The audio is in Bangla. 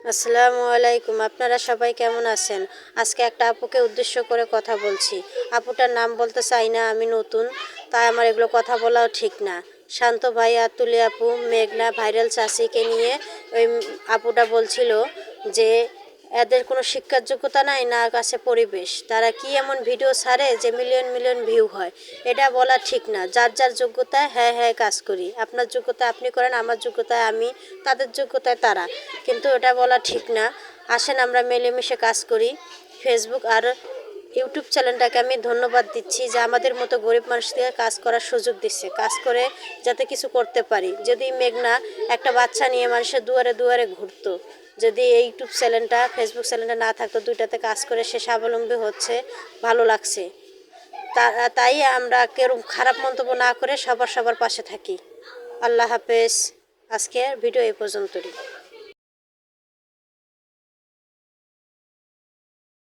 আসসালামু আলাইকুম। আপনারা সবাই কেমন আছেন? আজকে একটা আপুকে উদ্দেশ্য করে কথা বলছি। আপুটার নাম বলতে চাই না, আমি নতুন, তাই আমার এগুলো কথা বলাও ঠিক না। শান্ত ভাইয়া, তুলি আপু, মেঘনা, ভাইরাল চাষিকে নিয়ে ওই আপুটা বলছিল যে এদের কোনো শিক্ষার যোগ্যতা নাই, না আছে পরিবেশ। তারা কি এমন ভিডিও ছাড়ে যে মিলিয়ন মিলিয়ন ভিউ হয়? এটা বলা ঠিক না। যার যার যোগ্যতায় হ্যাঁ হ্যাঁ কাজ করি। আপনার যোগ্যতায় আপনি করেন, আমার যোগ্যতায় আমি, তাদের যোগ্যতায় তারা। কিন্তু এটা বলা ঠিক না। আসেন আমরা মিলেমিশে কাজ করি। ফেসবুক আর ইউটিউব চ্যানেলটাকে আমি ধন্যবাদ দিচ্ছি যে আমাদের মতো গরিব মানুষদের কাজ করার সুযোগ দিচ্ছে, কাজ করে যাতে কিছু করতে পারি। যদি মেঘনা একটা বাচ্চা নিয়ে মানুষের দুয়ারে দুয়ারে ঘুরতো, যদি এই ইউটিউব চ্যানেলটা ফেসবুক চ্যানেলটা না থাকতো, দুইটাতে কাজ করে সে স্বাবলম্বী হচ্ছে, ভালো লাগছে। তাই আমরা কেউ খারাপ মন্তব্য না করে সবার সবার পাশে থাকি। আল্লাহ হাফেজ। আজকের ভিডিও এই পর্যন্তই।